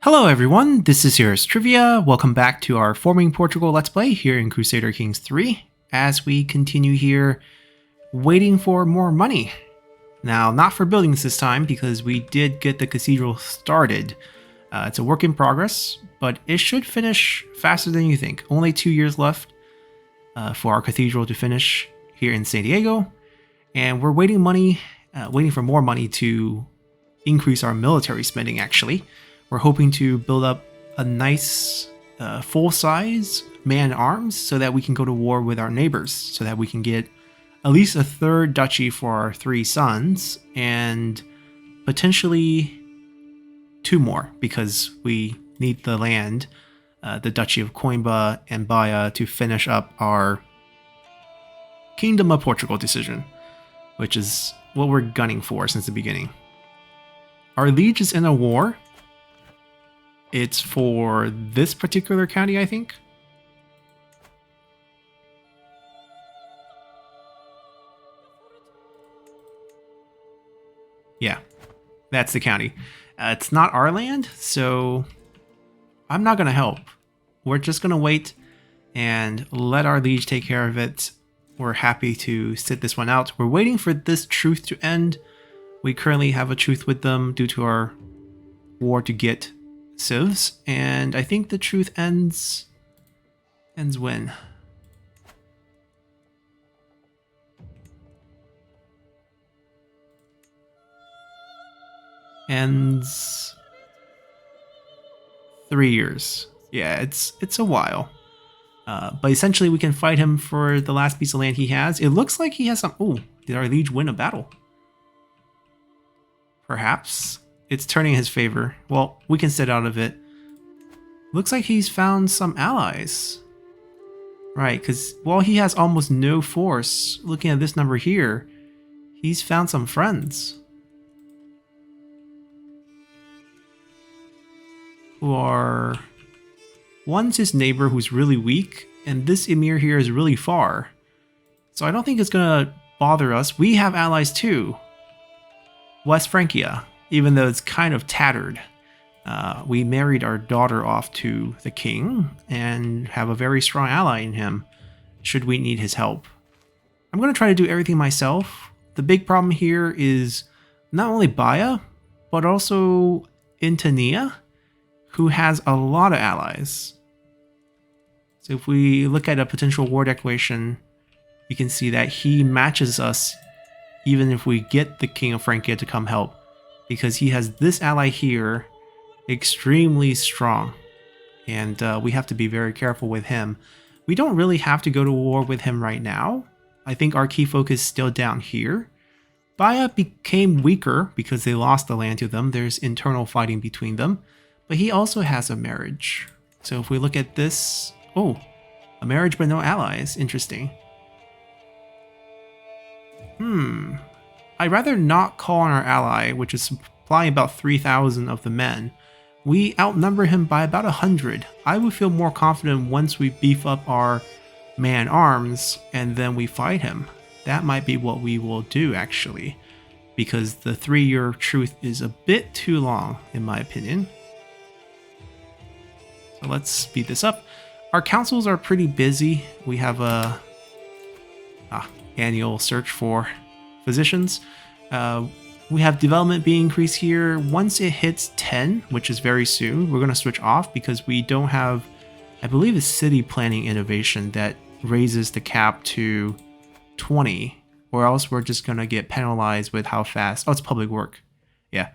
Hello everyone, this is Heroes Trivia. Welcome back to our Forming Portugal Let's Play here in Crusader Kings 3 as we continue here waiting for more money. Now, not for buildings this time because we did get the cathedral started. It's a work in progress, but it should finish faster than you think. Only 2 years left for our cathedral to finish here in San Diego, and we're waiting for more money to increase our military spending actually. We're hoping to build up a nice full-size man-arms so that we can go to war with our neighbors, so that we can get at least a third duchy for our 3 sons, and potentially 2 more, because we need the land, the Duchy of Coimbra and Baia, to finish up our Kingdom of Portugal decision, which is what we're gunning for since the beginning. Our liege is in a war. It's for this particular county, I think. Yeah, that's the county. It's not our land, so I'm not going to help. We're just going to wait and let our liege take care of it. We're happy to sit this one out. We're waiting for this truce to end. We currently have a truce with them due to our war to get civs, and I think the truth ends when? Ends 3 years. Yeah, it's a while. But essentially we can fight him for the last piece of land he has. It looks like he has some... Oh, did our liege win a battle? Perhaps. It's turning in his favor. Well, we can sit out of it. Looks like he's found some allies. Right, because while he has almost no force, looking at this number here, he's found some friends. Who are... One's his neighbor who's really weak, and this emir here is really far. So I don't think it's going to bother us. We have allies too. West Francia. Even though it's kind of tattered. We married our daughter off to the king and have a very strong ally in him should we need his help. I'm going to try to do everything myself. The big problem here is not only Baia, but also Intania, who has a lot of allies. So if we look at a potential war declaration, you can see that he matches us even if we get the King of Francia to come help. Because he has this ally here, extremely strong, and we have to be very careful with him. We don't really have to go to war with him right now. I think our key focus is still down here. Baia became weaker because they lost the land to them. There's internal fighting between them, but he also has a marriage. So if we look at this, oh, a marriage but no allies. Interesting. I'd rather not call on our ally, which is supplying about 3,000 of the men. We outnumber him by about 100. I would feel more confident once we beef up our man-arms and then we fight him. That might be what we will do actually, because the 3-year truce is a bit too long in my opinion. So let's speed this up. Our councils are pretty busy. We have a annual search for physicians. We have development being increased here. Once it hits 10, which is very soon, we're going to switch off because we don't have, I believe it's city planning innovation that raises the cap to 20, or else we're just going to get penalized with how fast. Oh, it's public work. Yeah.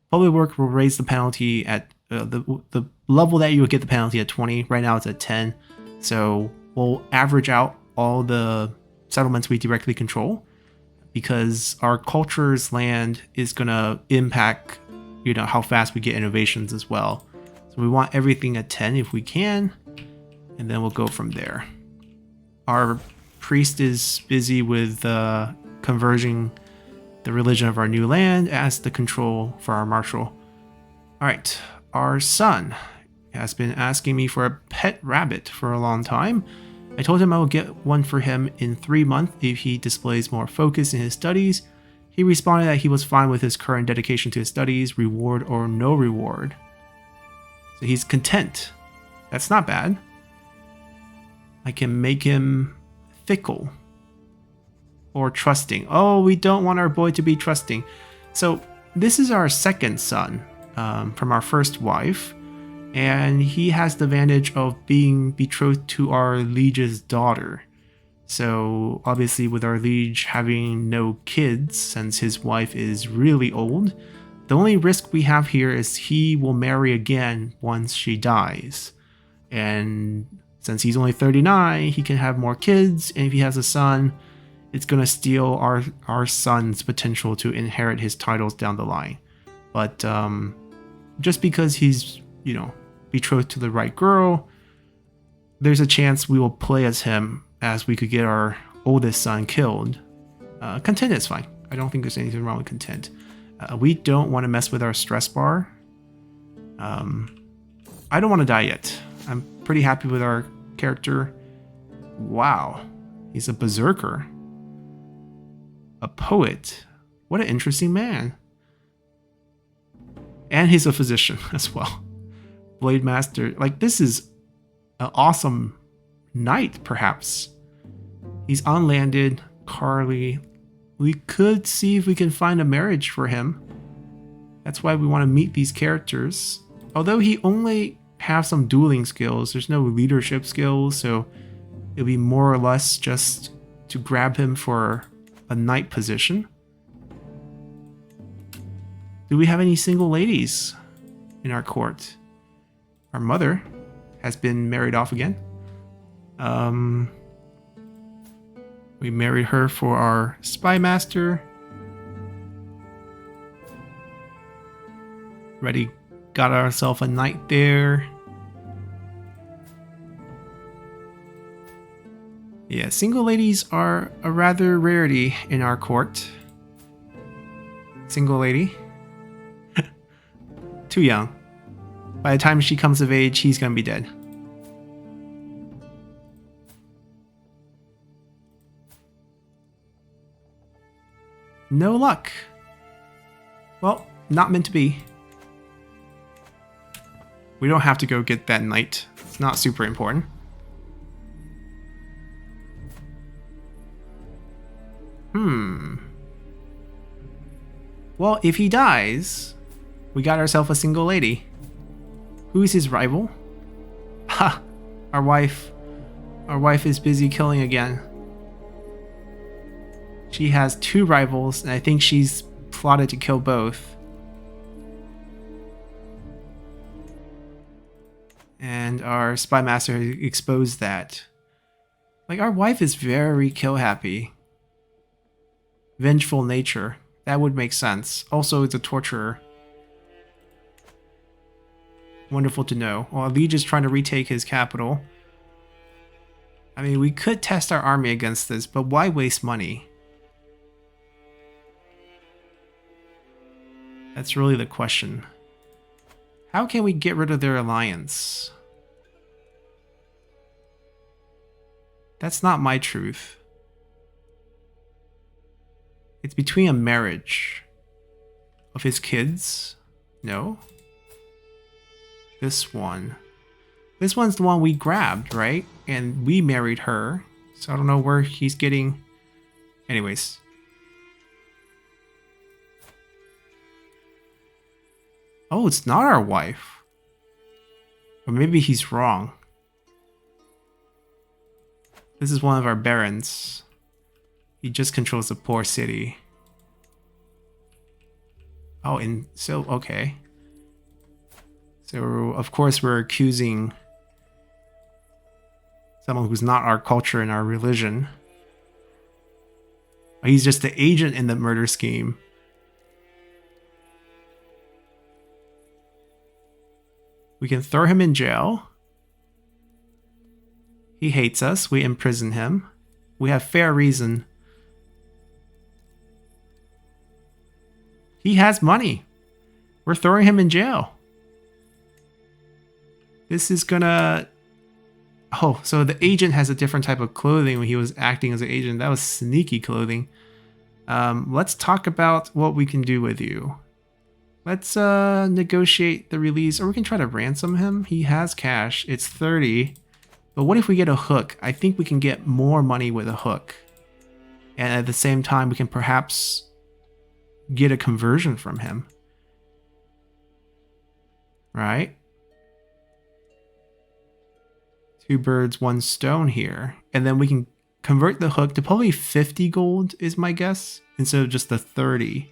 Public work will raise the penalty at the level that you would get the penalty at 20. Right now it's at 10. So we'll average out all the settlements we directly control, because our culture's land is going to impact, how fast we get innovations as well. So we want everything at 10 if we can, and then we'll go from there. Our priest is busy with converging the religion of our new land as the control for our marshal. All right, our son has been asking me for a pet rabbit for a long time. I told him I will get one for him in 3 months if he displays more focus in his studies. He responded that he was fine with his current dedication to his studies, reward or no reward. So he's content. That's not bad. I can make him fickle or trusting. Oh, we don't want our boy to be trusting. So this is our second son from our first wife. And he has the advantage of being betrothed to our liege's daughter. So obviously with our liege having no kids since his wife is really old, the only risk we have here is he will marry again once she dies. And since he's only 39, he can have more kids, and if he has a son, it's going to steal our son's potential to inherit his titles down the line. But just because he's, betrothed to the right girl, there's a chance we will play as him, as we could get our oldest son killed. Content is fine. I don't think there's anything wrong with content. We don't want to mess with our stress bar. I don't want to die yet. I'm pretty happy with our character. Wow, he's a berserker. A poet. What an interesting man. And he's a physician as well. Blade Master. Like, this is an awesome knight, perhaps. He's unlanded. Carly. We could see if we can find a marriage for him. That's why we want to meet these characters. Although he only has some dueling skills, there's no leadership skills, so it'll be more or less just to grab him for a knight position. Do we have any single ladies in our court? Our mother has been married off again. We married her for our spy master. Already got ourselves a knight there. Yeah, single ladies are a rather rarity in our court. Single lady. Too young. By the time she comes of age, he's gonna be dead. No luck. Well, not meant to be. We don't have to go get that knight. It's not super important. Well, if he dies, we got ourselves a single lady. Who's his rival? Ha! Our wife. Our wife is busy killing again. She has two rivals, and I think she's plotted to kill both. And our spy master exposed that. Like, our wife is very kill happy. Vengeful nature. That would make sense. Also, it's a torturer. Wonderful to know. Well, Liege is trying to retake his capital. I mean, we could test our army against this, but why waste money? That's really the question. How can we get rid of their alliance? That's not my truth. It's between a marriage of his kids. No. This one. This one's the one we grabbed, right? And we married her. So I don't know where he's getting... Anyways. Oh, it's not our wife. Or maybe he's wrong. This is one of our barons. He just controls a poor city. Oh, and so, okay. So, of course, we're accusing someone who's not our culture and our religion. He's just the agent in the murder scheme. We can throw him in jail. He hates us. We imprison him. We have fair reason. He has money. We're throwing him in jail. This is gonna... Oh, so the agent has a different type of clothing when he was acting as an agent. That was sneaky clothing. Let's talk about what we can do with you. Let's negotiate the release, or we can try to ransom him. He has cash. It's 30. But what if we get a hook? I think we can get more money with a hook. And at the same time, we can perhaps get a conversion from him. Right? 2 birds, 1 stone here. And then we can convert the hook to probably 50 gold is my guess, instead of just the 30.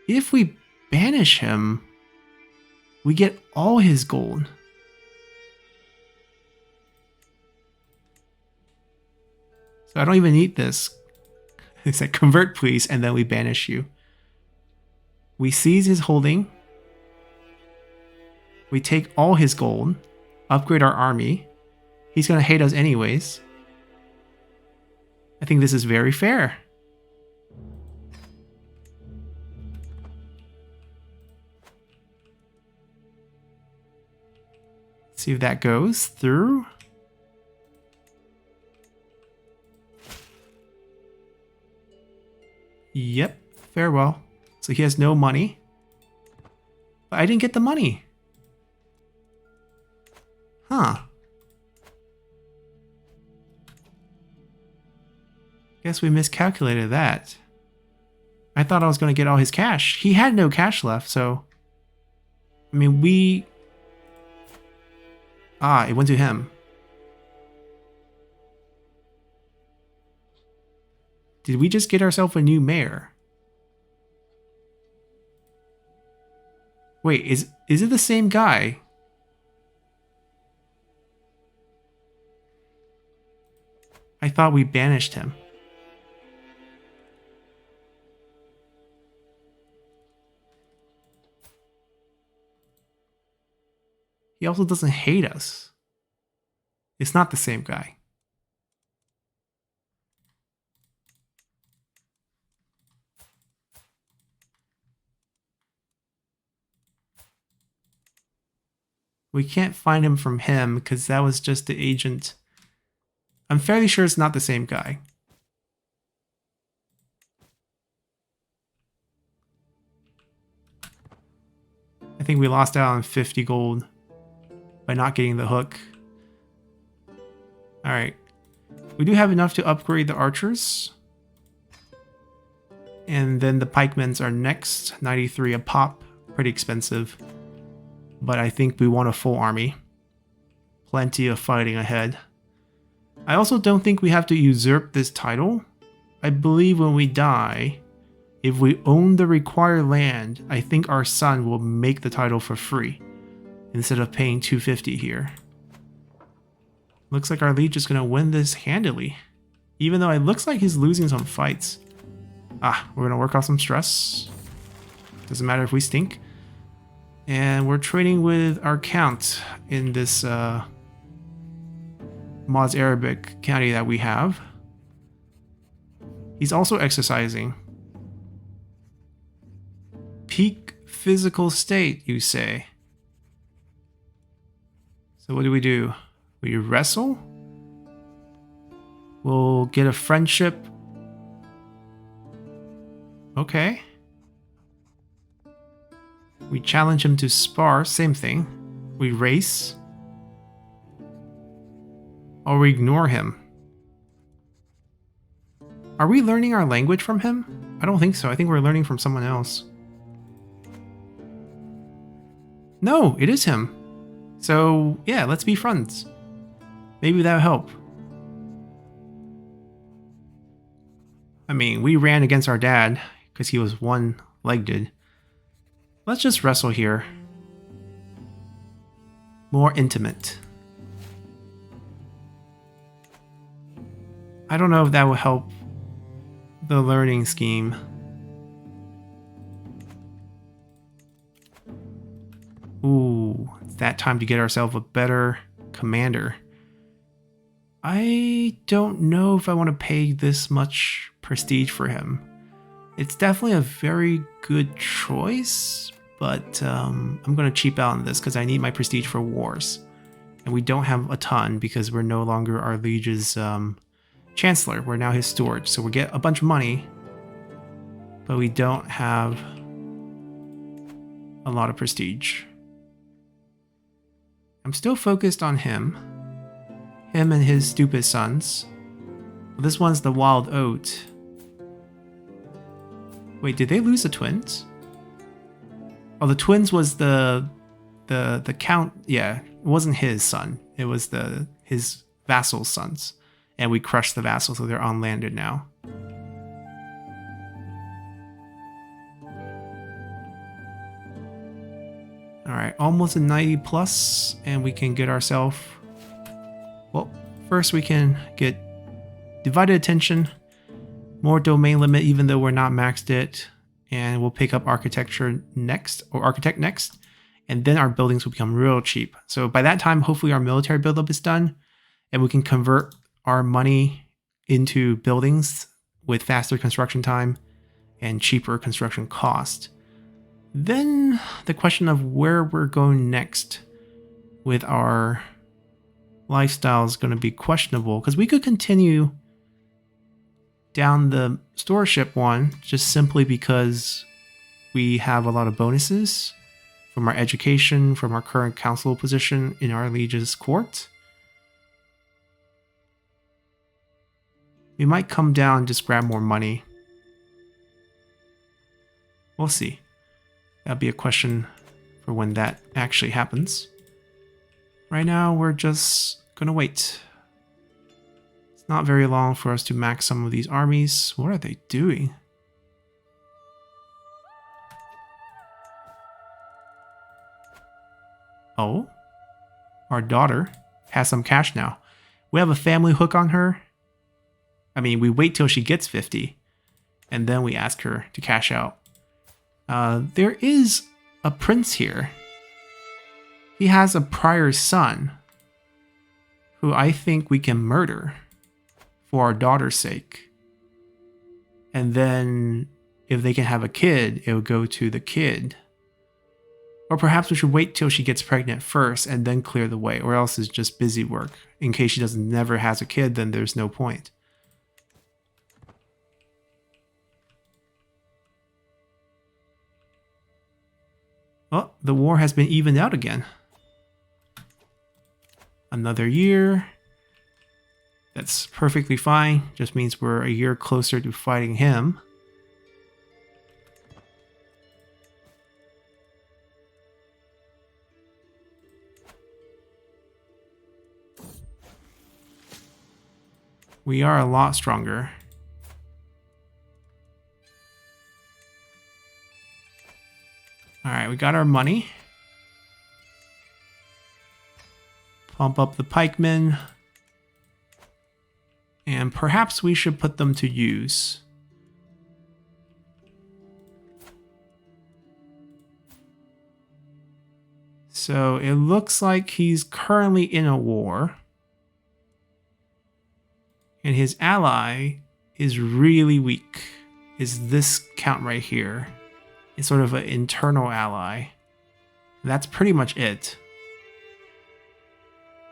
If we banish him, we get all his gold. So I don't even need this. It's like convert please, and then we banish you. We seize his holding. We take all his gold, upgrade our army. He's going to hate us anyways. I think this is very fair. See if that goes through. Yep, farewell. So he has no money. But I didn't get the money. Huh. Guess we miscalculated that. I thought I was going to get all his cash. He had no cash left, so... I mean, we... Ah, it went to him. Did we just get ourselves a new mayor? Wait, is it the same guy? I thought we banished him. He also doesn't hate us. It's not the same guy. We can't find him from him because that was just the agent. I'm fairly sure it's not the same guy. I think we lost out on 50 gold by not getting the hook. Alright. We do have enough to upgrade the archers. And then the pikemen are next. 93 a pop. Pretty expensive. But I think we want a full army. Plenty of fighting ahead. I also don't think we have to usurp this title. I believe when we die, if we own the required land, I think our son will make the title for free instead of paying 250 here. Looks like our liege is going to win this handily, even though it looks like he's losing some fights. Ah, we're going to work off some stress. Doesn't matter if we stink. And we're trading with our count in this Moz Arabic county that we have. He's also exercising. Peak physical state, you say? So what do? We wrestle? We'll get a friendship. Okay. We challenge him to spar, same thing. We race. Or we ignore him. Are we learning our language from him? I don't think so. I think we're learning from someone else. No, it is him. So, yeah, let's be friends. Maybe that'll help. I mean, we ran against our dad because he was one-legged. Let's just wrestle here. More intimate. I don't know if that will help the learning scheme. Ooh, it's that time to get ourselves a better commander. I don't know if I want to pay this much prestige for him. It's definitely a very good choice, but I'm going to cheap out on this because I need my prestige for wars. And we don't have a ton because we're no longer our liege's chancellor. We're now his steward, so we get a bunch of money. but we don't have a lot of prestige. I'm still focused on him. Him and his stupid sons. This one's the wild oat. Wait, did they lose the twins? Oh, the twins was the count. Yeah, it wasn't his son. It was his vassals' sons. And we crushed the vassals, so they're unlanded now. Alright, almost a 90 plus, and we can get ourselves... Well, first we can get divided attention, more domain limit even though we're not maxed it, and we'll pick up architecture next, or architect next, and then our buildings will become real cheap. So by that time, hopefully our military buildup is done, and we can convert our money into buildings with faster construction time and cheaper construction cost. Then the question of where we're going next with our lifestyle is going to be questionable, because we could continue down the storeship one just simply because we have a lot of bonuses from our education, from our current council position in our liege's court. We might come down and just grab more money. We'll see. That'll be a question for when that actually happens. Right now, we're just gonna wait. It's not very long for us to max some of these armies. What are they doing? Oh, our daughter has some cash now. We have a family hook on her. I mean, we wait till she gets 50, and then we ask her to cash out. There is a prince here. He has a prior son who I think we can murder for our daughter's sake. And then if they can have a kid, it will go to the kid. Or perhaps we should wait till she gets pregnant first and then clear the way, or else it's just busy work. In case she never has a kid, then there's no point. Oh, the war has been evened out again. Another year. That's perfectly fine. Just means we're a year closer to fighting him. We are a lot stronger. Alright, we got our money. Pump up the pikemen. And perhaps we should put them to use. So it looks like he's currently in a war. And his ally is really weak. Is this count right here. It's sort of an internal ally. That's pretty much it.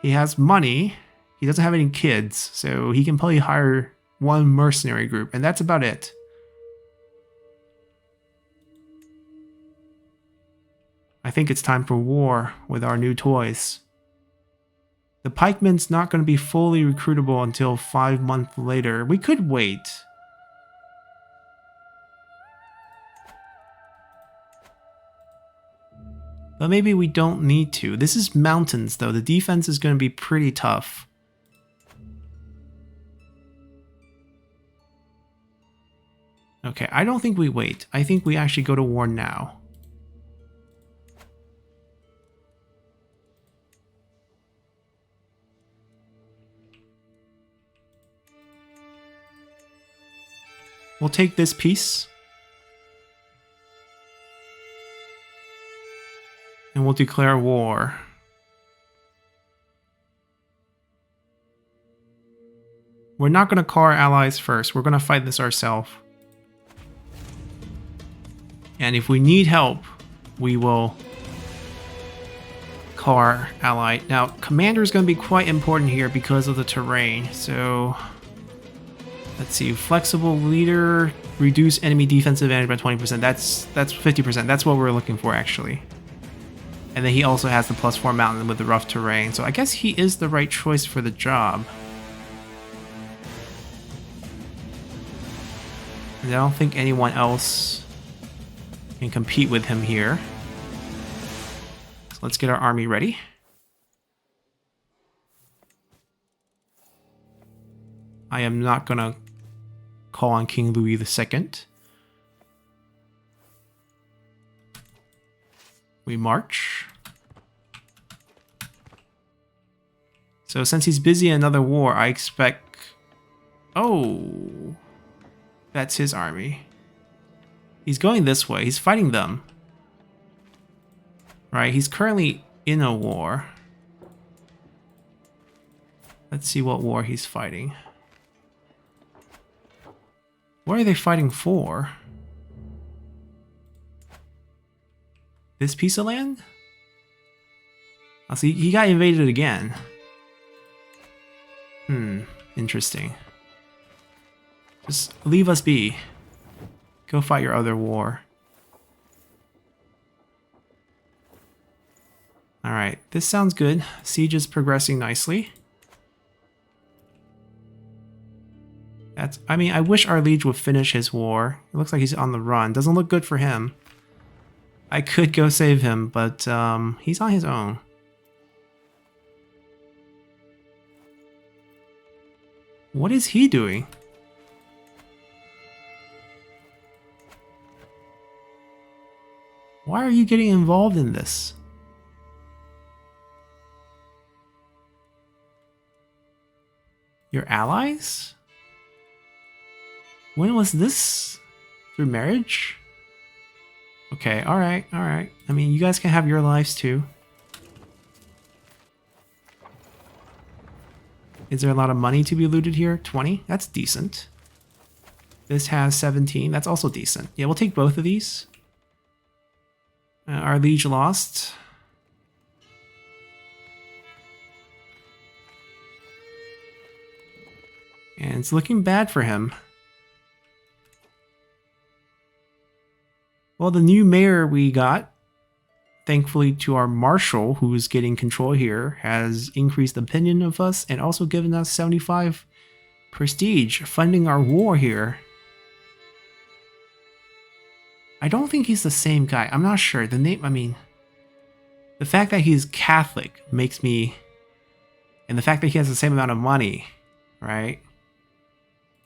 He has money. He doesn't have any kids, so he can probably hire one mercenary group, and that's about it. I think it's time for war with our new toys. The pikeman's not going to be fully recruitable until 5 months later. We could wait. But maybe we don't need to. This is mountains, though. The defense is going to be pretty tough. Okay, I don't think we wait. I think we actually go to war now. We'll take this piece. And we'll declare war. We're not going to call our allies first. We're going to fight this ourselves. And if we need help, we will call our ally. Now, commander is going to be quite important here because of the terrain. So Let's see, flexible leader, reduce enemy defensive advantage by 20%. That's 50%. That's what we're looking for, actually. And then he also has the +4 mountain with the rough terrain. So I guess he is the right choice for the job. And I don't think anyone else can compete with him here. So let's get our army ready. I am not going to call on King Louis II. We march. So since he's busy in another war, I expect... Oh, that's his army. He's going this way. He's fighting them. Right, he's currently in a war. Let's see what war he's fighting. What are they fighting for? This piece of land? Oh, see, he got invaded again. Interesting. Just leave us be. Go fight your other war. Alright, this sounds good. Siege is progressing nicely. I mean, I wish our liege would finish his war. It looks like he's on the run. Doesn't look good for him. I could go save him, but he's on his own. What is he doing? Why are you getting involved in this? Your allies? When was this? Through marriage? Okay, alright, alright. I mean, you guys can have your lives too. Is there a lot of money to be looted here? 20? That's decent. This has 17. That's also decent. Yeah, we'll take both of these. Our liege lost. And it's looking bad for him. Well, the new mayor we got, thankfully to our marshal, who is getting control here, has increased opinion of us and also given us 75 prestige, funding our war here. I don't think he's the same guy. I'm not sure. The name, I mean, the fact that he's Catholic makes me, and the fact that he has the same amount of money, right?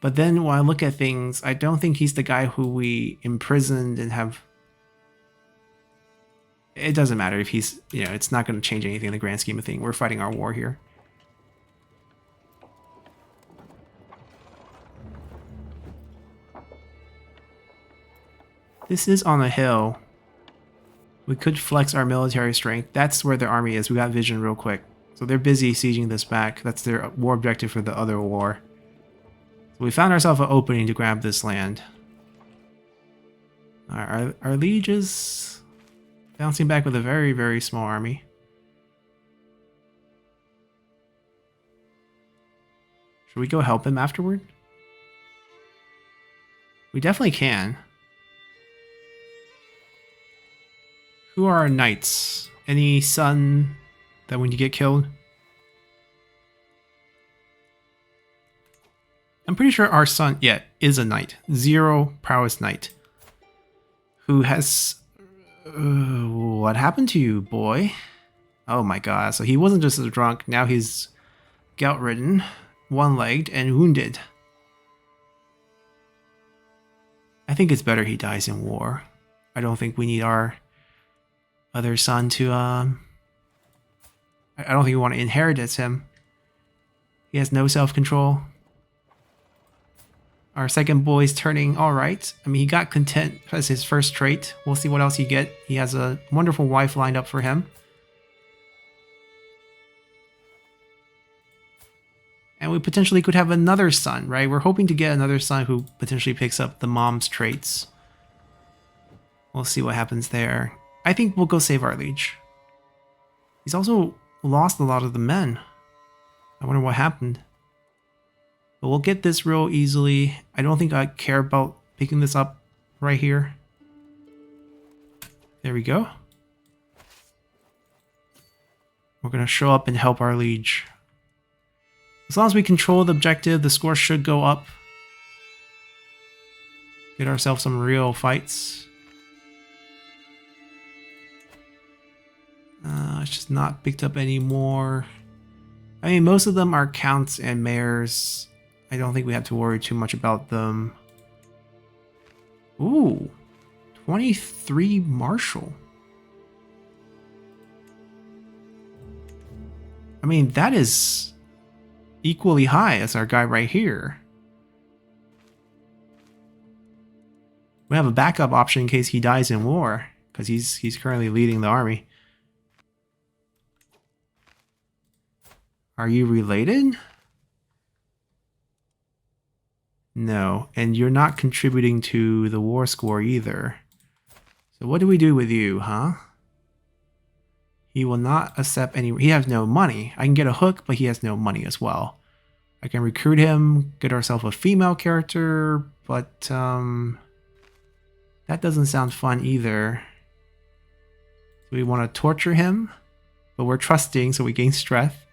But then when I look at things, I don't think he's the guy who we imprisoned and have... It doesn't matter if he's, you know, it's not going to change anything in the grand scheme of things. We're fighting our war here. This is on a hill. We could flex our military strength. That's where their army is. We got vision real quick. So they're busy sieging this back. That's their war objective for the other war. So we found ourselves an opening to grab this land. Our liege is bouncing back with a very, very small army. Should we go help him afterward? We definitely can. Who are our knights? Any son that when you get killed? I'm pretty sure our son, yeah, is a knight. 0 prowess knight. Who has... what happened to you, boy? Oh my god, so he wasn't just a drunk, now he's gout-ridden, one-legged, and wounded. I think it's better he dies in war. I don't think we need our other son to, I don't think we want to inherit him. He has no self-control. Our second boy's turning alright. I mean, he got content as his first trait. We'll see what else he get. He has a wonderful wife lined up for him. And we potentially could have another son, right? We're hoping to get another son who potentially picks up the mom's traits. We'll see what happens there. I think we'll go save our liege. He's also lost a lot of the men. I wonder what happened. But we'll get this real easily. I don't think I care about picking this up right here. There we go. We're going to show up and help our liege. As long as we control the objective, the score should go up. Get ourselves some real fights. It's just not picked up anymore. I mean, most of them are counts and mayors. I don't think we have to worry too much about them. Ooh, 23 marshal. I mean, that is equally high as our guy right here. We have a backup option in case he dies in war, because he's currently leading the army. Are you related? No, and you're not contributing to the war score either. So what do we do with you, huh? He will not accept any... He has no money. I can get a hook, but he has no money as well. I can recruit him, get ourselves a female character, but that doesn't sound fun either. So we want to torture him, but we're trusting, so we gain strength.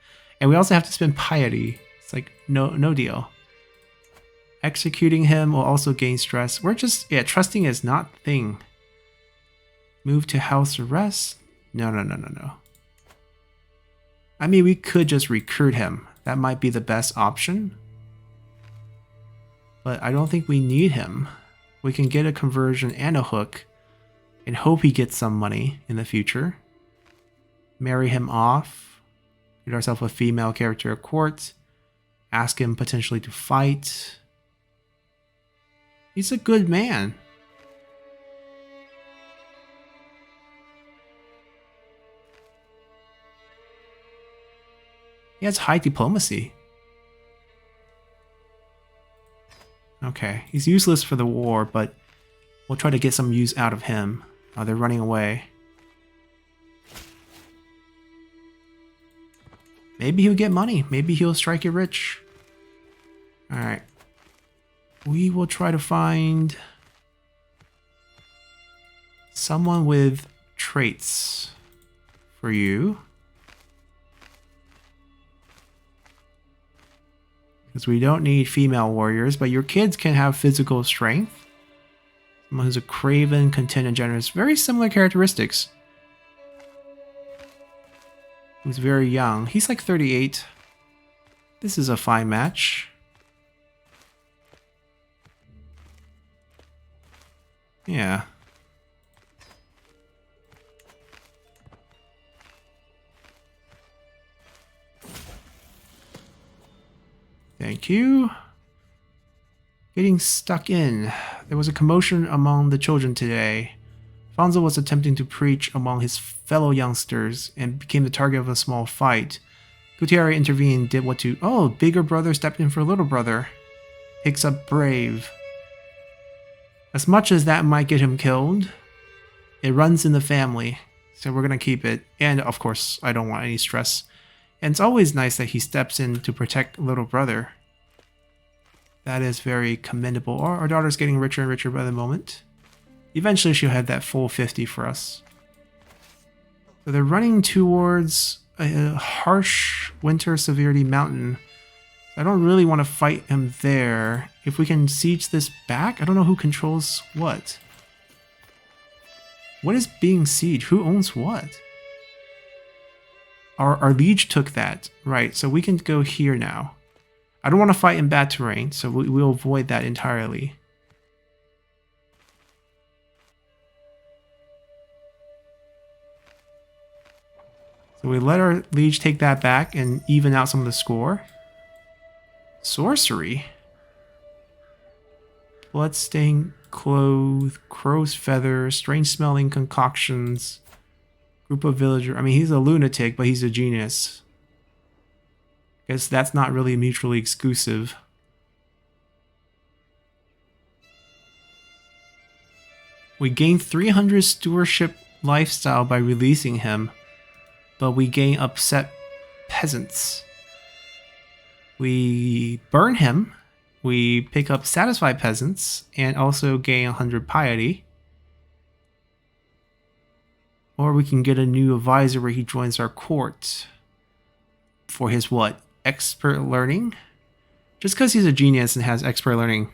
And we also have to spend piety. It's like, no deal. Executing him will also gain stress. We're just... Yeah, trusting is not the thing. Move to house arrest? No. I mean, we could just recruit him. That might be the best option. But I don't think we need him. We can get a conversion and a hook and hope he gets some money in the future. Marry him off. Get ourselves a female character at court. Ask him potentially to fight. He's a good man. He has high diplomacy. Okay, he's useless for the war, but we'll try to get some use out of him. Oh, they're running away. Maybe he'll get money. Maybe he'll strike it rich. Alright. We will try to find someone with traits for you. Because we don't need female warriors, but your kids can have physical strength. Someone who's a craven, content, and generous. Very similar characteristics. Who's very young. He's like 38. This is a fine match. Yeah. Thank you. Getting stuck in. There was a commotion among the children today. Fonzo was attempting to preach among his fellow youngsters and became the target of a small fight. Gutierrez intervened, did what to... Oh, bigger brother stepped in for little brother. Picks up brave. As much as that might get him killed, it runs in the family, so we're going to keep it. And, of course, I don't want any stress. And it's always nice that he steps in to protect little brother. That is very commendable. Our daughter's getting richer and richer by the moment. Eventually she'll have that full 50 for us. So they're running towards a harsh winter severity mountain. I don't really want to fight him there. If we can siege this back, I don't know who controls what. What is being sieged? Who owns what? Our liege took that. Right, so we can go here now. I don't want to fight in bad terrain, so we'll avoid that entirely. So we let our liege take that back and even out some of the score. Sorcery. Bloodstained clothes, crow's feathers, strange smelling concoctions. Group of villager. I mean, he's a lunatic, but he's a genius. Guess that's not really mutually exclusive. We gain 300 stewardship lifestyle by releasing him, but we gain upset peasants. We burn him. We pick up satisfied peasants and also gain 100 piety. Or we can get a new advisor where he joins our court for his what? Expert learning? Just because he's a genius and has expert learning,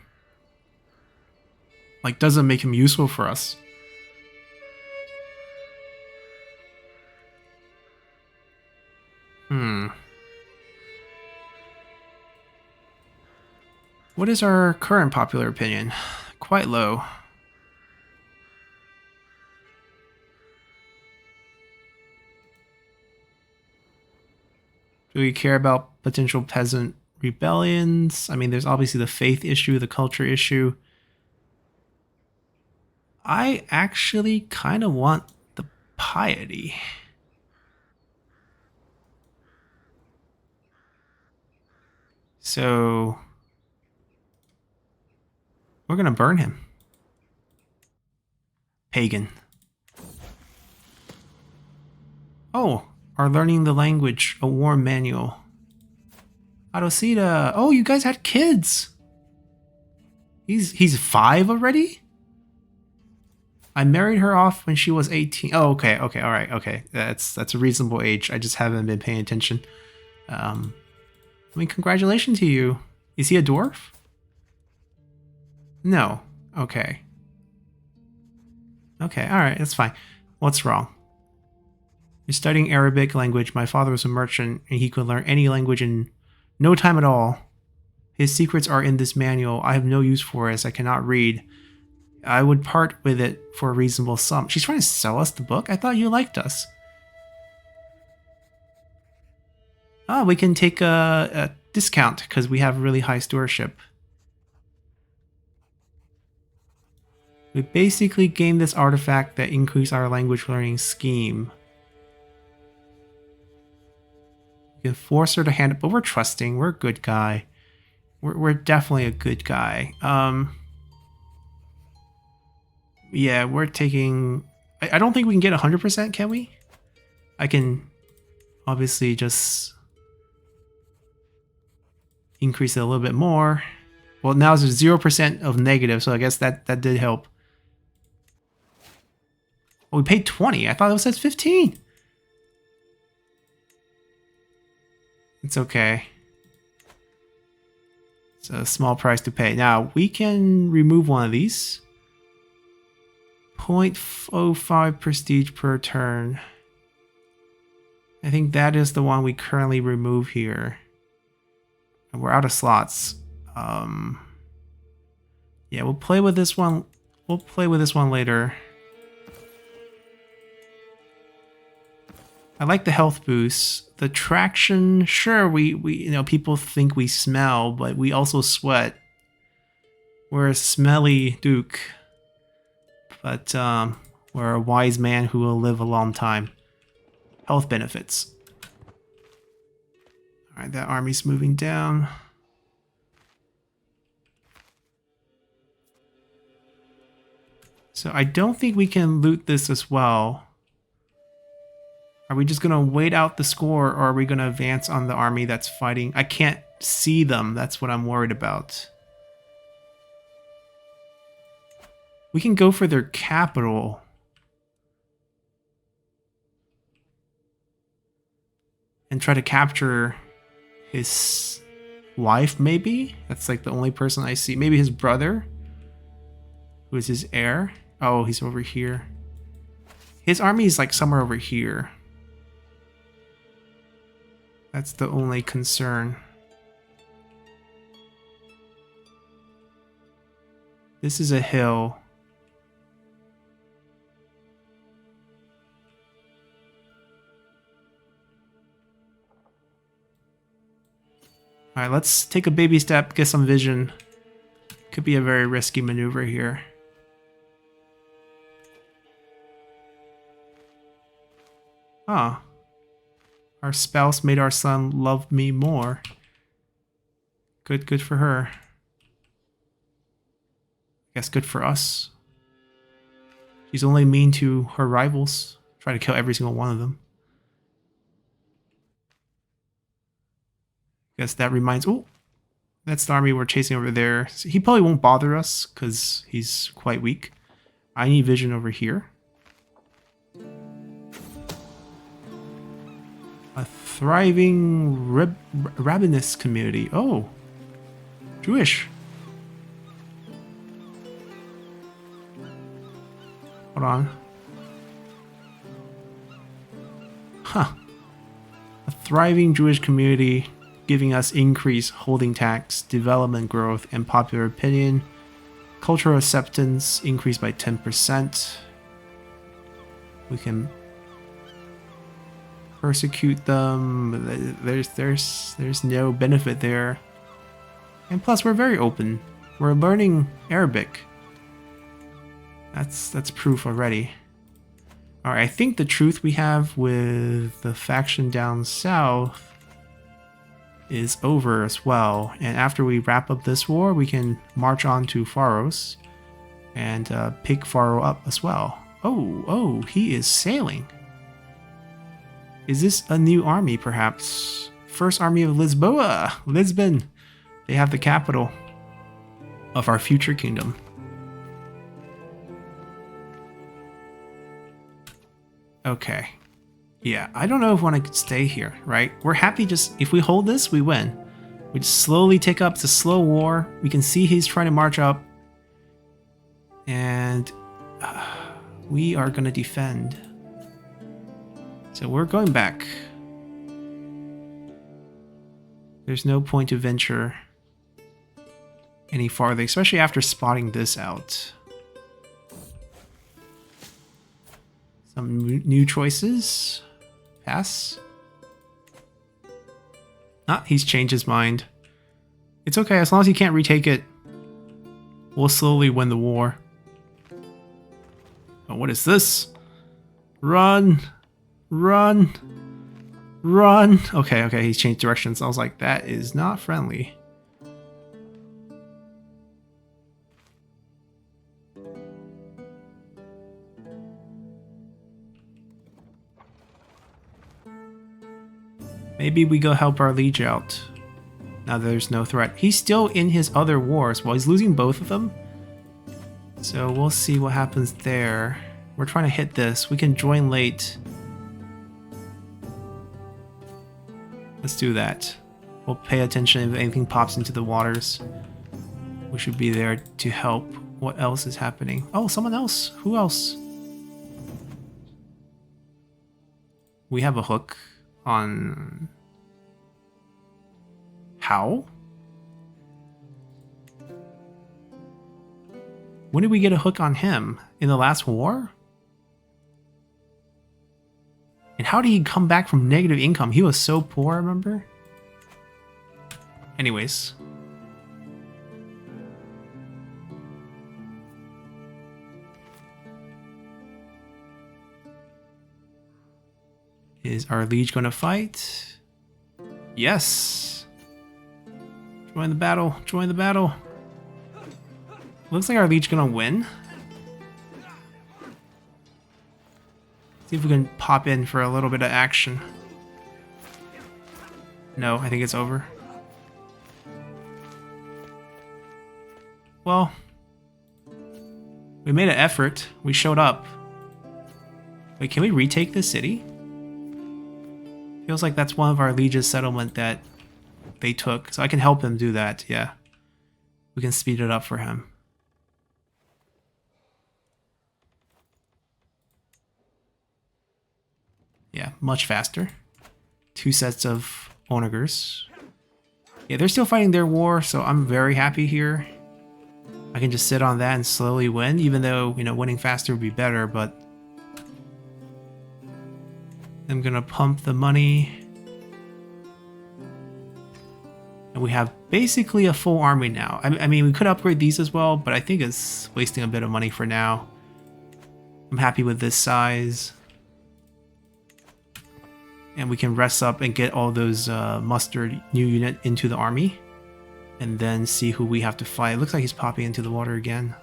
like, doesn't make him useful for us. What is our current popular opinion? Quite low. Do we care about potential peasant rebellions? I mean, there's obviously the faith issue, the culture issue. I actually kind of want the piety. So we're going to burn him. Pagan. Oh, our learning the language, a war manual. Adosita. Oh, you guys had kids. He's 5 already? I married her off when she was 18. Oh, okay, all right, okay. That's a reasonable age. I just haven't been paying attention. I mean, congratulations to you. Is he a dwarf? No. Okay. Okay, all right, that's fine. What's wrong? You're studying Arabic language. My father was a merchant, and he could learn any language in no time at all. His secrets are in this manual. I have no use for it as I cannot read. I would part with it for a reasonable sum. She's trying to sell us the book? I thought you liked us. Oh, we can take a discount because we have really high stewardship. We basically gain this artifact that increase our language learning scheme. We can force her to hand it, but we're trusting. We're a good guy. We're definitely a good guy. Yeah, we're taking... I don't think we can get 100%, can we? I can obviously just increase it a little bit more. Well, now it's 0% of negative, so I guess that did help. Oh, we paid 20. I thought it says 15. It's okay. It's a small price to pay. Now, we can remove one of these. 0.05 prestige per turn. I think that is the one we currently remove here. And we're out of slots. Yeah, we'll play with this one. We'll play with this one later. I like the health boost. The traction, sure, we you know, people think we smell, but we also sweat. We're a smelly duke. But we're a wise man who will live a long time. Health benefits. Alright, that army's moving down. So I don't think we can loot this as well. Are we just going to wait out the score, or are we going to advance on the army that's fighting? I can't see them. That's what I'm worried about. We can go for their capital. And try to capture his wife, maybe? That's like the only person I see. Maybe his brother, who is his heir. Oh, he's over here. His army is like somewhere over here. That's the only concern. This is a hill. Alright, let's take a baby step, get some vision. Could be a very risky maneuver here. Ah. Our spouse made our son love me more. Good for her. Guess good for us. She's only mean to her rivals. Try to kill every single one of them. Guess that reminds... Oh, that's the army we're chasing over there. So he probably won't bother us because he's quite weak. I need vision over here. A thriving rabbinist community. Oh, Jewish. Hold on. Huh. A thriving Jewish community giving us increased holding tax, development growth, and popular opinion. Cultural acceptance increased by 10%. We can persecute them. There's no benefit there. And plus we're very open. We're learning Arabic. That's proof already. Alright, I think the truth we have with the faction down south is over as well. And after we wrap up this war, we can march on to Pharos and pick Pharaoh up as well. Oh, he is sailing. Is this a new army, perhaps? First Army of Lisboa! Lisbon! They have the capital of our future kingdom. Okay. Yeah, I don't know if I want to stay here, right? We're happy just... If we hold this, we win. We just slowly take up. It's a slow war. We can see he's trying to march up. And... we are going to defend. So we're going back. There's no point to venture any farther, especially after spotting this out. Some new choices. Pass. Ah, he's changed his mind. It's okay, as long as he can't retake it, we'll slowly win the war. Oh, what is this? Run! Run! Run! Okay, he's changed directions. I was like, that is not friendly. Maybe we go help our liege out. Now there's no threat. He's still in his other wars. Well, he's losing both of them. So we'll see what happens there. We're trying to hit this. We can join late. Let's do that. We'll pay attention if anything pops into the waters. We should be there to help. What else is happening? Oh, someone else. Who else? We have a hook on... How? When did we get a hook on him? In the last war? And how did he come back from negative income? He was so poor, remember? Anyways. Is our liege going to fight? Yes. Join the battle. Join the battle. Looks like our liege going to win. See if we can pop in for a little bit of action. No, I think it's over. Well, we made an effort. We showed up. Wait, can we retake this city? Feels like that's one of our liege's settlement that they took. So I can help him do that, yeah. We can speed it up for him. Yeah, much faster. 2 sets of onagers. Yeah, they're still fighting their war, so I'm very happy here. I can just sit on that and slowly win, even though, you know, winning faster would be better, but... I'm gonna pump the money. And we have basically a full army now. I mean, we could upgrade these as well, but I think it's wasting a bit of money for now. I'm happy with this size. And we can rest up and get all those mustered new unit into the army. And then see who we have to fight. It looks like he's popping into the water again.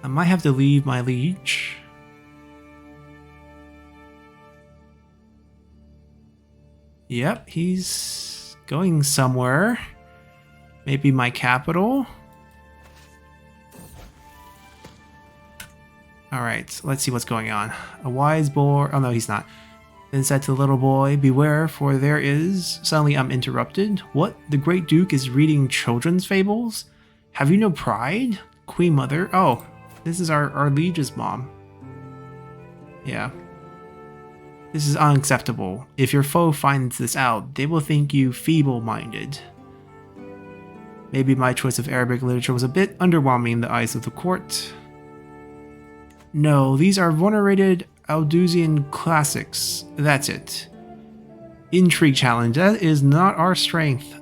I might have to leave my liege. Yep, he's going somewhere. Maybe my capital. Alright, let's see what's going on. A wise boar. Oh no, he's not. Then said to the little boy, beware, for there is... Suddenly I'm interrupted. What? The great duke is reading children's fables? Have you no pride? Queen mother? Oh, this is our liege's mom. Yeah. This is unacceptable. If your foe finds this out, they will think you feeble-minded. Maybe my choice of Arabic literature was a bit underwhelming in the eyes of the court. No, these are venerated Aldusian classics. That's it. Intrigue challenge. That is not our strength.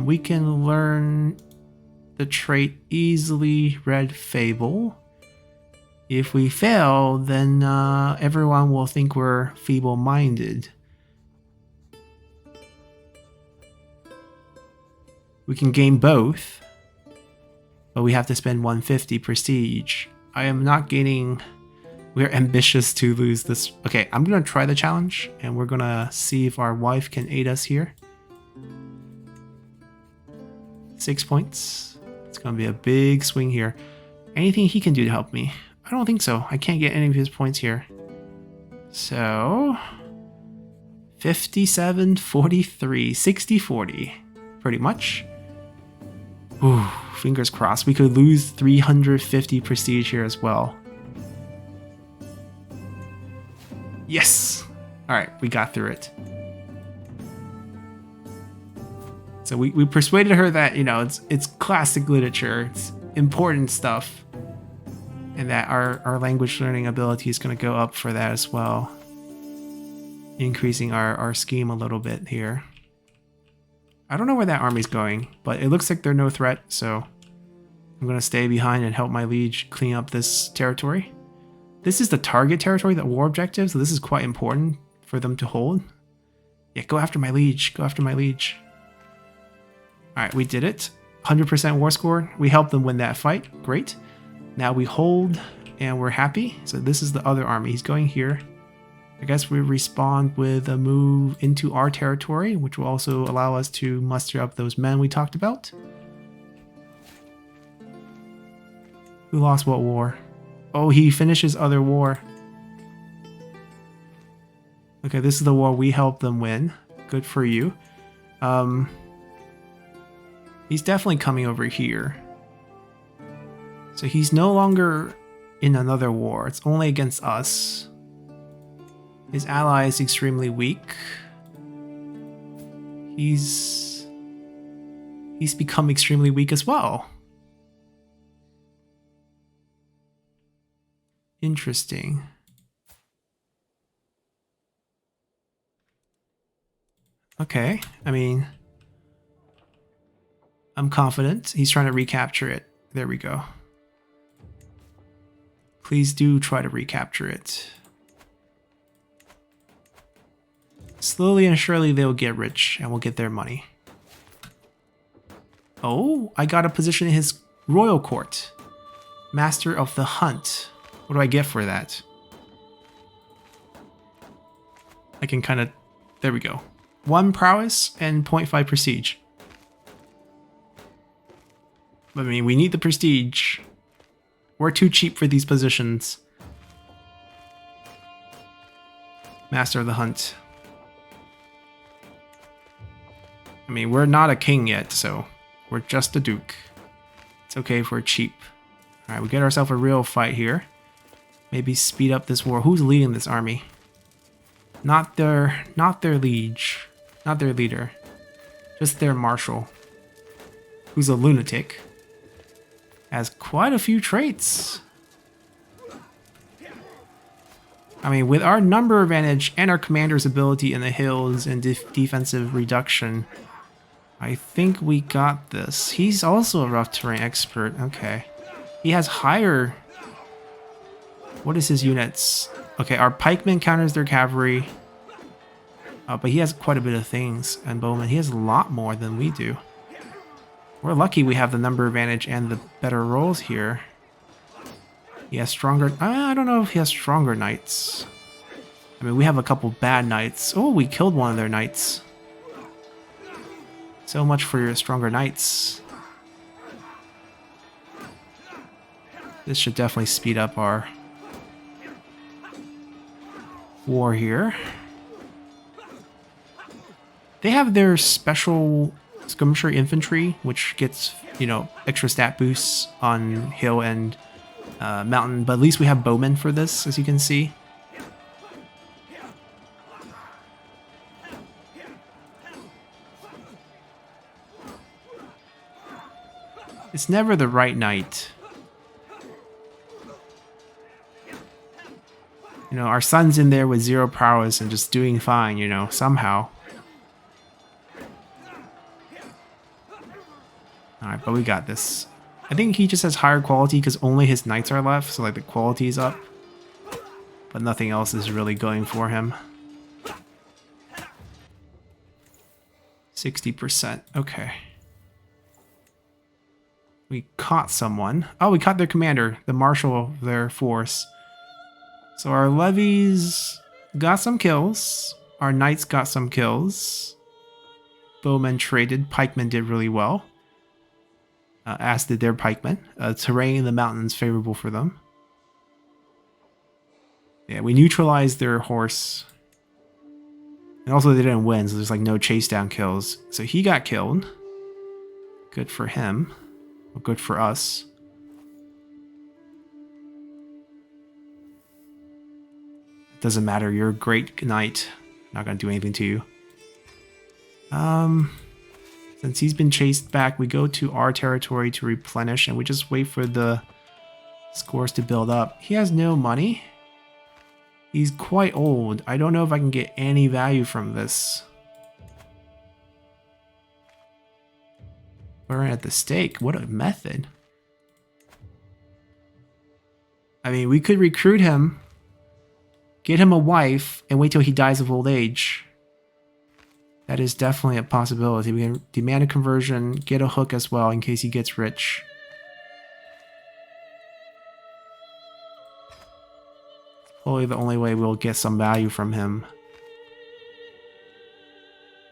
We can learn the trait easily read fable. If we fail, then everyone will think we're feeble-minded. We can gain both, but we have to spend 150 prestige. I am not gaining... We're ambitious to lose this. Okay, I'm going to try the challenge, and we're going to see if our wife can aid us here. 6 points. It's going to be a big swing here. Anything he can do to help me? I don't think so. I can't get any of his points here. So... 57, 43, 60, 40. Pretty much. Ooh, fingers crossed. We could lose 350 prestige here as well. Yes! Alright, we got through it. So we persuaded her that, you know, it's classic literature, it's important stuff, and that our language learning ability is going to go up for that as well. Increasing our scheme a little bit here. I don't know where that army's going, but it looks like they're no threat, so I'm going to stay behind and help my liege clean up this territory. This is the target territory, the war objective, so this is quite important for them to hold. Yeah, go after my liege. Go after my liege. Alright, we did it. 100% war score. We helped them win that fight. Great. Now we hold, and we're happy. So this is the other army. He's going here. I guess we respond with a move into our territory, which will also allow us to muster up those men we talked about. Who lost what war? Oh, he finishes other war. Okay, this is the war we helped them win. Good for you. He's definitely coming over here. So he's no longer in another war. It's only against us. His ally is extremely weak. He's become extremely weak as well. Interesting. Okay, I mean, I'm confident. He's trying to recapture it. There we go. Please do try to recapture it. Slowly and surely they'll get rich and we'll get their money. Oh, I got a position in his royal court. Master of the Hunt. What do I get for that? I can kind of... There we go. 1 prowess and 0.5 prestige. I mean, we need the prestige. We're too cheap for these positions. Master of the Hunt. I mean, we're not a king yet, so we're just a duke. It's okay if we're cheap. Alright, we get ourselves a real fight here. Maybe speed up this war. Who's leading this army? Not their liege. Not their leader. Just their marshal. Who's a lunatic. Has quite a few traits. I mean, with our number advantage and our commander's ability in the hills and defensive reduction, I think we got this. He's also a rough terrain expert. Okay. He has higher... What is his units? Okay, our pikemen counters their cavalry. But he has quite a bit of things. And bowmen, he has a lot more than we do. We're lucky we have the number advantage and the better rolls here. He has stronger... I don't know if he has stronger knights. I mean, we have a couple bad knights. Oh, we killed one of their knights. So much for your stronger knights. This should definitely speed up our war here. They have their special skirmisher infantry, which gets, you know, extra stat boosts on hill and mountain, but at least we have bowmen for this, as you can see. It's never the right knight. You know, our son's in there with 0 prowess and just doing fine, you know, somehow. Alright, but we got this. I think he just has higher quality because only his knights are left, so like the quality is up. But nothing else is really going for him. 60%, okay. We caught someone. Oh, we caught their commander, the marshal of their force. So our levies got some kills. Our knights got some kills. Bowmen traded. Pikemen did really well. As did their pikemen. Terrain in the mountains favorable for them. Yeah, we neutralized their horse. And also they didn't win, so there's like no chase down kills. So he got killed. Good for him. Well, good for us. Doesn't matter, you're a great knight. Not gonna do anything to you. Since he's been chased back, we go to our territory to replenish and we just wait for the scores to build up. He has no money. He's quite old. I don't know if I can get any value from this. We're at the stake. What a method. I mean, we could recruit him, get him a wife, and wait till he dies of old age. That is definitely a possibility. We can demand a conversion, get a hook as well in case he gets rich. Probably the only way we'll get some value from him.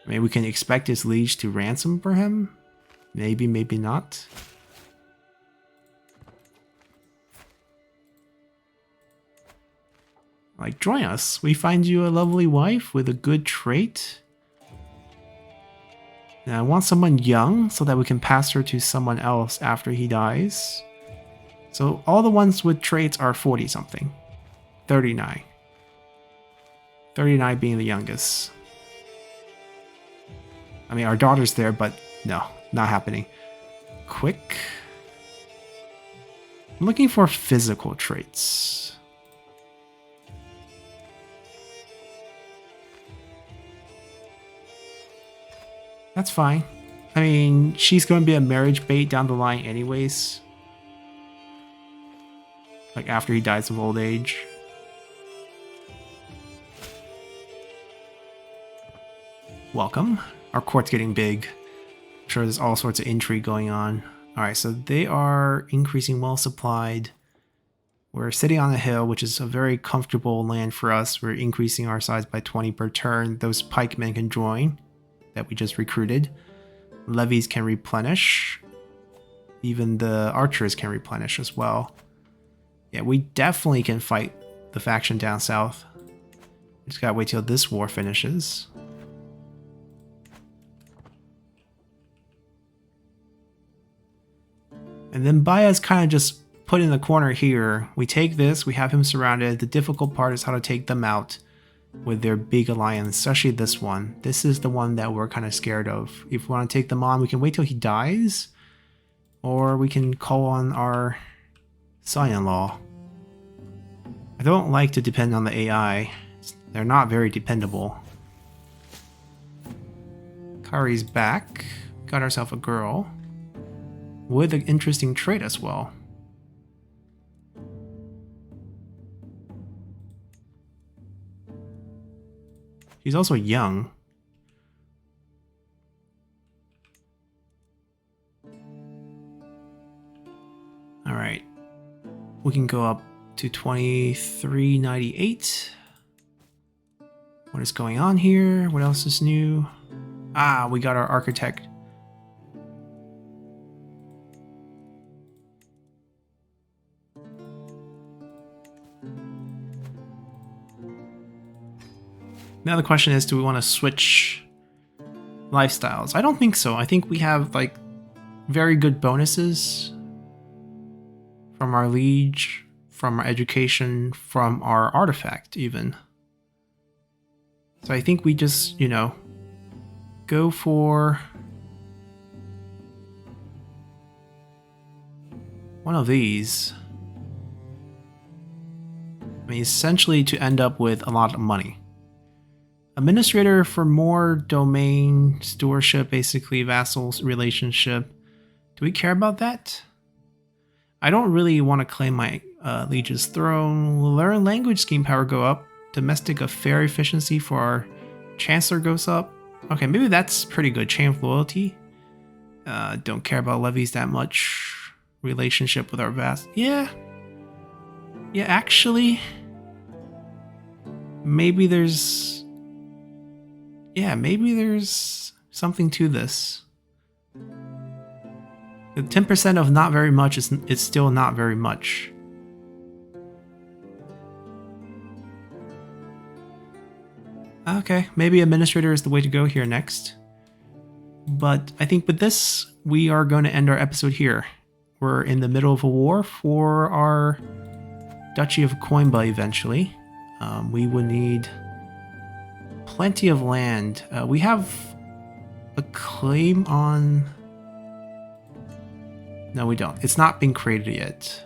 I mean, we can expect his liege to ransom for him. Maybe, maybe not. Like, join us. We find you a lovely wife with a good trait. And I want someone young so that we can pass her to someone else after he dies. So all the ones with traits are 40 something. 39. 39 being the youngest. I mean, our daughter's there, but no, not happening. Quick. I'm looking for physical traits. That's fine. I mean, she's going to be a marriage bait down the line anyways. Like after he dies of old age. Welcome. Our court's getting big. I'm sure there's all sorts of intrigue going on. Alright, so they are increasing well supplied. We're sitting on a hill, which is a very comfortable land for us. We're increasing our size by 20 per turn. Those pikemen can join that we just recruited. Levies can replenish. Even the archers can replenish as well. Yeah, we definitely can fight the faction down south. Just gotta wait till this war finishes. And then Baya's kind of just put in the corner here. We take this, we have him surrounded. The difficult part is how to take them out with their big alliance, especially this one. This is the one that we're kind of scared of. If we want to take them on, we can wait till he dies. Or we can call on our son-in-law. I don't like to depend on the AI. They're not very dependable. Kari's back. Got ourselves a girl. With an interesting trait as well. She's also young. Alright. We can go up to 2398. What is going on here? What else is new? Ah, we got our architect Now the question is, do we want to switch lifestyles? I don't think so. I think we have like very good bonuses from our liege, from our education, from our artifact even. So I think we just, you know, go for one of these. I mean, essentially to end up with a lot of money. Administrator for more domain stewardship, basically vassals relationship. Do we care about that? I don't really want to claim my liege's throne. Learn language scheme power go up. Domestic affair efficiency for our chancellor goes up. Okay, maybe that's pretty good. Chain of loyalty. Don't care about levies that much. Relationship with our vassal. Yeah, actually, maybe there's something to this. The 10% of not very much is still not very much. Okay, maybe administrator is the way to go here next. But I think with this, we are going to end our episode here. We're in the middle of a war for our Duchy of Coimbra eventually. We would need plenty of land. We have a claim on... No, we don't. It's not been created yet.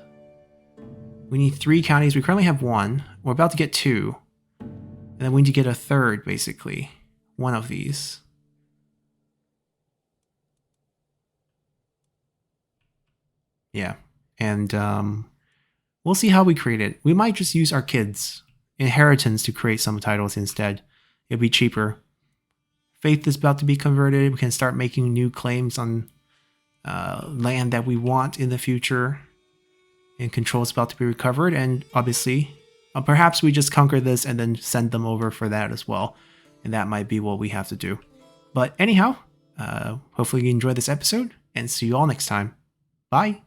We need 3 counties. We currently have 1. We're about to get 2. And then we need to get a 3rd, basically. One of these. Yeah. And we'll see how we create it. We might just use our kids' inheritance to create some titles instead. It'll be cheaper. Faith is about to be converted. We can start making new claims on land that we want in the future. And control is about to be recovered. And obviously, perhaps we just conquer this and then send them over for that as well. And that might be what we have to do. But anyhow, hopefully you enjoyed this episode. And see you all next time. Bye.